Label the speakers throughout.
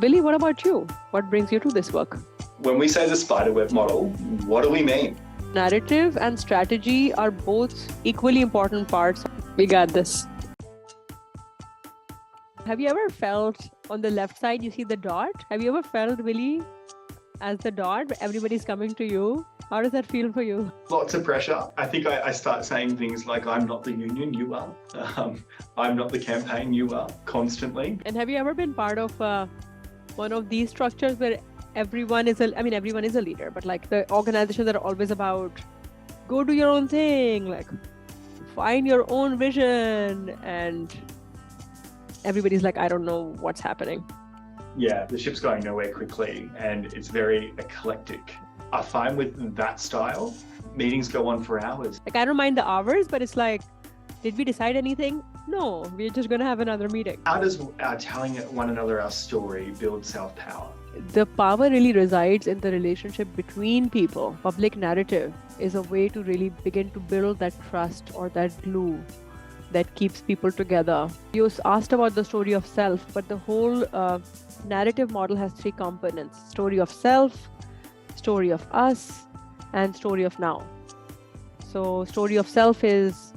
Speaker 1: Billy, what about you? What brings you to this work?
Speaker 2: When we say the spiderweb model, what do we mean?
Speaker 1: Narrative and strategy are both equally important parts. We got this. Have you ever felt on the left side, you see the dot? Have you ever felt, Billy, as the dot, everybody's coming to you? How does that feel for you?
Speaker 2: Lots of pressure. I think I start saying things like, I'm not the union, you are. I'm not the campaign, you are, constantly.
Speaker 1: And have you ever been part of one of these structures where everyone is a leader, but like the organizations that are always about go do your own thing, like find your own vision, and everybody's like, I don't know what's happening.
Speaker 2: Yeah, the ship's going nowhere quickly and it's very eclectic. I find with that style, meetings go on for hours.
Speaker 1: Like, I don't mind the hours, but it's like, did we decide anything? No, we're just going to have another meeting.
Speaker 2: How does telling one another our story build self-power?
Speaker 1: The power really resides in the relationship between people. Public narrative is a way to really begin to build that trust or that glue that keeps people together. You asked about the story of self, but the whole narrative model has three components: story of self, story of us, and story of now. So story of self is,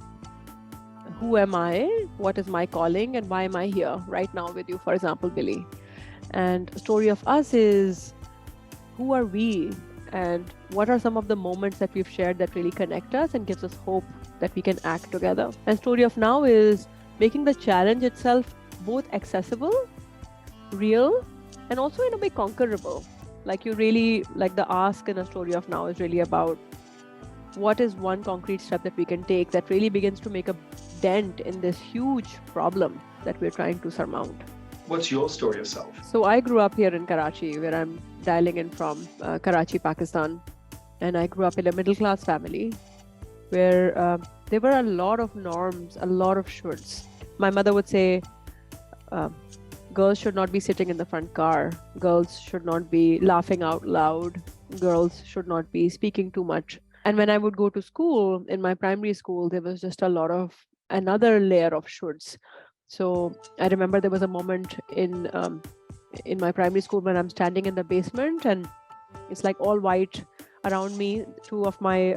Speaker 1: who am I, what is my calling, and why am I here right now with you, for example, Billy. And story of us is, who are we, and what are some of the moments that we've shared that really connect us and gives us hope that we can act together. And story of now is making the challenge itself both accessible, real, and also in a way conquerable. Like, you really, like, the ask in a story of now is really about what is one concrete step that we can take that really begins to make a dent in this huge problem that we're trying to surmount.
Speaker 2: What's your story of self?
Speaker 1: So I grew up here in Karachi, where I'm dialing in from, Karachi, Pakistan. And I grew up in a middle-class family where there were a lot of norms, a lot of shoulds. My mother would say, girls should not be sitting in the front car. Girls should not be laughing out loud. Girls should not be speaking too much. And when I would go to school, in my primary school, there was just a lot of another layer of shoulds. So I remember there was a moment in my primary school when I'm standing in the basement and it's like all white around me. Two of my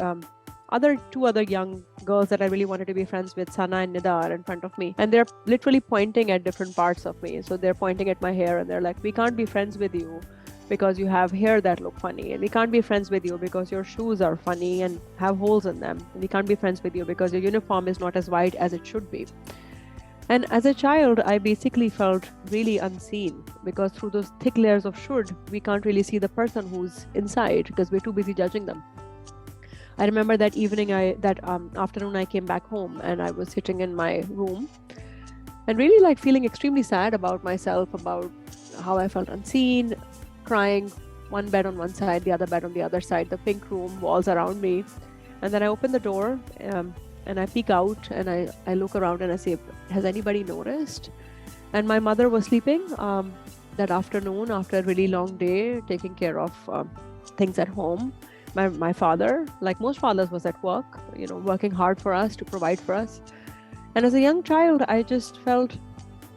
Speaker 1: two other young girls that I really wanted to be friends with, Sana and Nida, are in front of me. And they're literally pointing at different parts of me. So they're pointing at my hair and they're like, we can't be friends with you because you have hair that look funny. And we can't be friends with you because your shoes are funny and have holes in them. And we can't be friends with you because your uniform is not as white as it should be. And as a child, I basically felt really unseen because through those thick layers of should, we can't really see the person who's inside because we're too busy judging them. I remember that evening, afternoon, I came back home and I was sitting in my room and really like feeling extremely sad about myself, about how I felt unseen, crying, one bed on one side, the other bed on the other side, the pink room, walls around me. And then I opened the door and I peek out and I look around and I say, has anybody noticed? And my mother was sleeping that afternoon after a really long day, taking care of things at home. My father, like most fathers, was at work, working hard for us to provide for us. And as a young child, I just felt,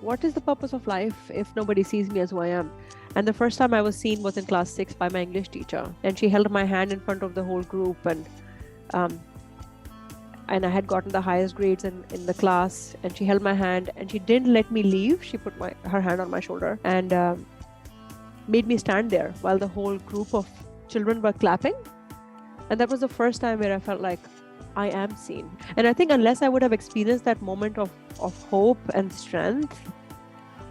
Speaker 1: what is the purpose of life if nobody sees me as who I am? And the first time I was seen was in class 6 by my English teacher. And she held my hand in front of the whole group. And I had gotten the highest grades in the class. And she held my hand and she didn't let me leave. She put her hand on my shoulder and made me stand there while the whole group of children were clapping. And that was the first time where I felt like I am seen. And I think unless I would have experienced that moment of hope and strength,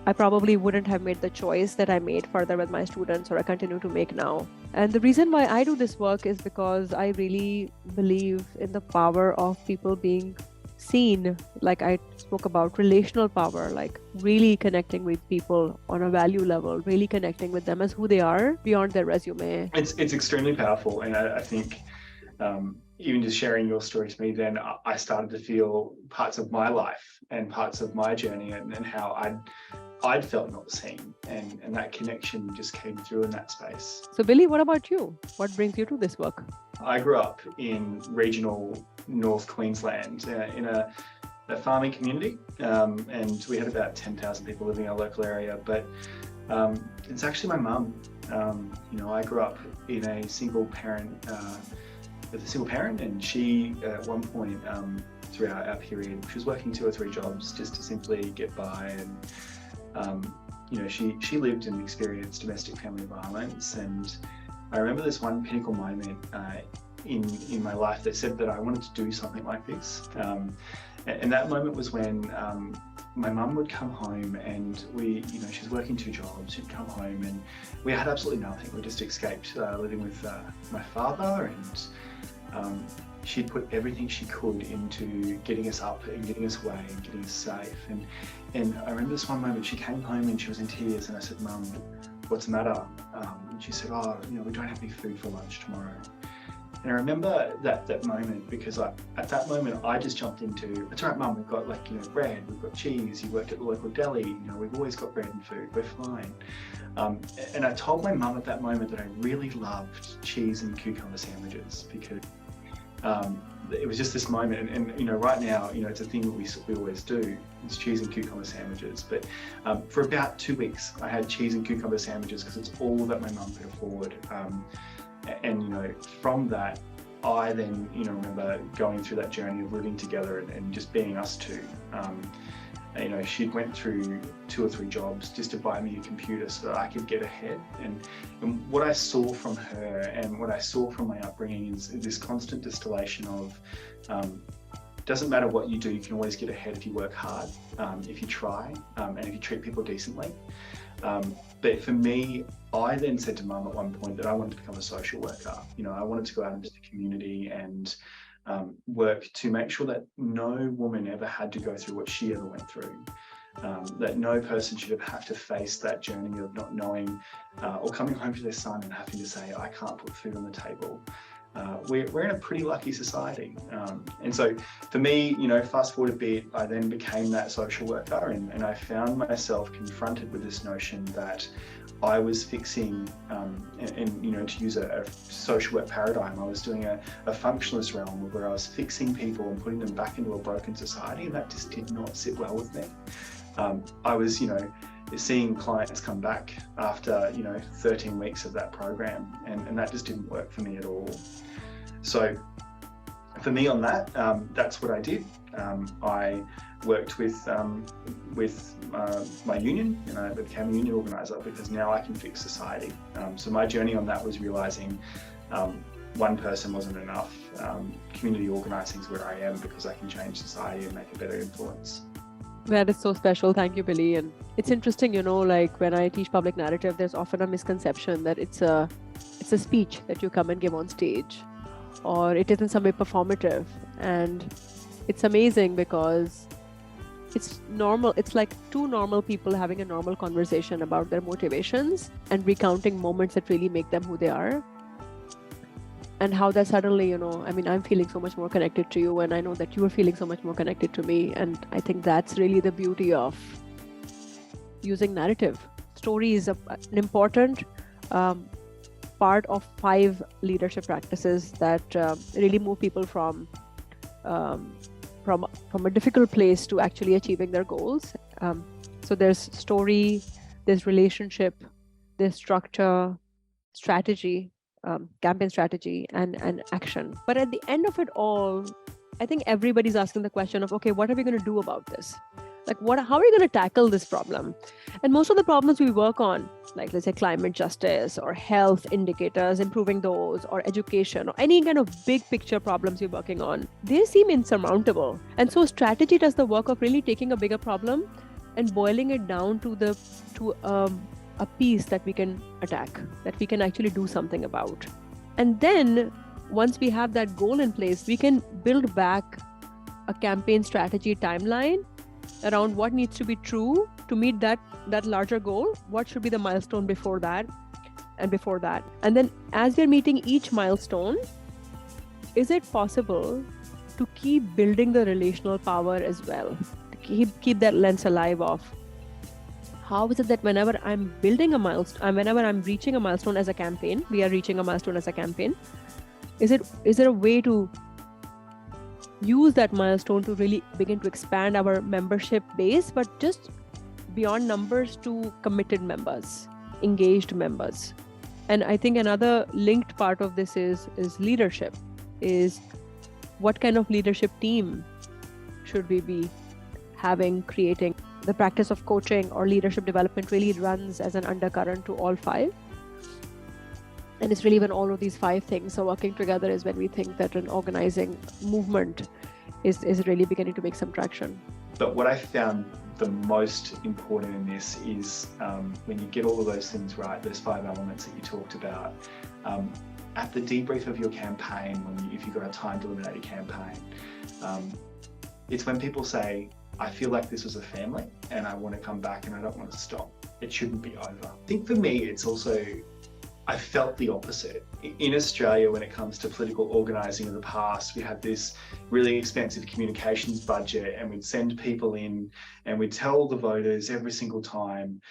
Speaker 1: I probably wouldn't have made the choice that I made further with my students, or I continue to make now. And the reason why I do this work is because I really believe in the power of people being seen. Like I spoke about relational power, like really connecting with people on a value level, really connecting with them as who they are beyond their resume.
Speaker 2: It's extremely powerful. And I think even just sharing your story to me, then I started to feel parts of my life and parts of my journey and how I'd felt not seen, and that connection just came through in that space.
Speaker 1: So Billy, what about you? What brings you to this work?
Speaker 2: I grew up in regional North Queensland in a farming community, and we had about 10,000 people living in our local area. But It's actually my mum. I grew up in a single parent, and she, at one point throughout our period, she was working 2 or 3 jobs just to simply get by, and she lived and experienced domestic family violence. And I remember this one pinnacle moment in my life that said that I wanted to do something like this. And that moment was when my mum would come home, and she's working 2 jobs. She'd come home and we had absolutely nothing. We just escaped living with my father, and she'd put everything she could into getting us up and getting us away and getting us safe. And I remember this one moment, she came home and she was in tears, and I said, "Mum, what's the matter?" And she said, "Oh, we don't have any food for lunch tomorrow." And I remember that moment, because at that moment I just jumped into, "It's all right, Mum, we've got bread, we've got cheese, you worked at the local deli, we've always got bread and food, we're fine." And I told my mum at that moment that I really loved cheese and cucumber sandwiches, because it was just this moment, and right now, it's a thing that we always do. It's cheese and cucumber sandwiches. But for about 2 weeks, I had cheese and cucumber sandwiches because it's all that my mum could afford. And from that, I then remember going through that journey of living together and just being us two. She went through 2 or 3 jobs just to buy me a computer so that I could get ahead. And what I saw from her and what I saw from my upbringing is this constant distillation of doesn't matter what you do, you can always get ahead if you work hard, if you try, and if you treat people decently. But for me, I then said to Mum at one point that I wanted to become a social worker. I wanted to go out into the community and work to make sure that no woman ever had to go through what she ever went through. That no person should have to face that journey of not knowing or coming home to their son and having to say, "I can't put food on the table." We're in a pretty lucky society. And so for me, fast forward a bit, I then became that social worker, and I found myself confronted with this notion that I was fixing, and to use a social work paradigm, I was doing a functionalist realm where I was fixing people and putting them back into a broken society, and that just did not sit well with me. I was, seeing clients come back after 13 weeks of that program, and that just didn't work for me at all. So for me on that, that's what I did. I worked with my union, and I became a union organiser because now I can fix society. So my journey on that was realising one person wasn't enough. Community organising is where I am because I can change society and make a better influence.
Speaker 1: That is so special. Thank you, Billy. And it's interesting, when I teach public narrative, there's often a misconception that it's a speech that you come and give on stage, or it is in some way performative. And it's amazing because it's normal. It's like 2 normal people having a normal conversation about their motivations and recounting moments that really make them who they are. And how that suddenly, I'm feeling so much more connected to you, and I know that you are feeling so much more connected to me. And I think that's really the beauty of using narrative. Story is an important part of 5 leadership practices that really move people from a difficult place to actually achieving their goals. So there's story, there's relationship, there's structure, strategy, campaign strategy, and action. But at the end of it all, I think everybody's asking the question of, okay, what are we going to do about this? How are we going to tackle this problem? And most of the problems we work on, like let's say climate justice or health indicators, improving those, or education, or any kind of big picture problems you're working on, they seem insurmountable. And so strategy does the work of really taking a bigger problem and boiling it down to a piece that we can attack, that we can actually do something about. And then once we have that goal in place, we can build back a campaign strategy timeline around what needs to be true to meet that larger goal, what should be the milestone before that and before that. And then as we're meeting each milestone, is it possible to keep building the relational power as well? To keep that lens alive of how is it that whenever I'm building a milestone, whenever I'm reaching a milestone as a campaign, we are reaching a milestone as a campaign, is there a way to use that milestone to really begin to expand our membership base, but just beyond numbers to committed members, engaged members. And I think another linked part of this is leadership, is what kind of leadership team should we be having, creating. The practice of coaching or leadership development really runs as an undercurrent to all five. And it's really when all of these five things are working together is when we think that an organizing movement is really beginning to make some traction.
Speaker 2: But what I found the most important in this is when you get all of those things right, those five elements that you talked about, at the debrief of your campaign, if you've got a time to eliminate a campaign, it's when people say, I feel like this was a family and I want to come back and I don't want to stop. It shouldn't be over. I think for me, it's also, I felt the opposite. In Australia, when it comes to political organising of the past, we had this really expensive communications budget and we'd send people in and we'd tell the voters every single time,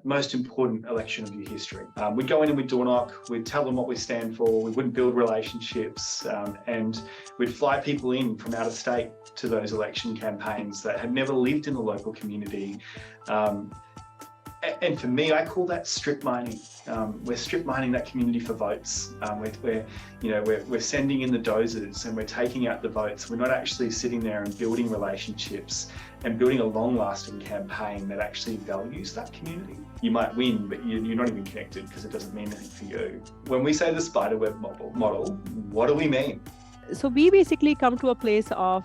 Speaker 2: most important election of your history. We'd go in and we'd door knock, we'd tell them what we stand for, we wouldn't build relationships, and we'd fly people in from out of state to those election campaigns that had never lived in the local community. And for me, I call that strip mining. We're strip mining that community for votes. We're sending in the dozers and we're taking out the votes. We're not actually sitting there and building relationships and building a long-lasting campaign that actually values that community. You might win, but you're not even connected because it doesn't mean anything for you. When we say the spiderweb model, what do we mean?
Speaker 1: So we basically come to a place of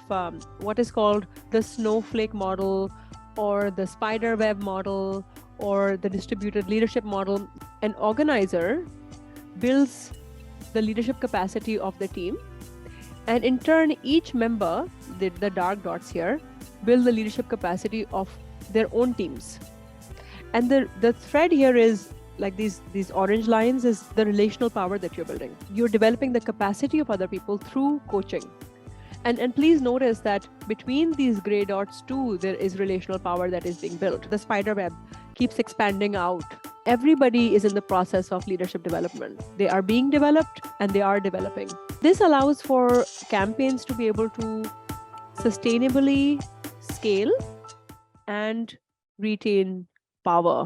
Speaker 1: what is called the snowflake model or the spiderweb model or the distributed leadership model. An organizer builds the leadership capacity of the team, and in turn, each member, the dark dots here, build the leadership capacity of their own teams. And the thread here is like these orange lines is the relational power that you're building. You're developing the capacity of other people through coaching. And please notice that between these gray dots too, there is relational power that is being built. The spider web keeps expanding out. Everybody is in the process of leadership development. They are being developed and they are developing. This allows for campaigns to be able to sustainably scale and retain power.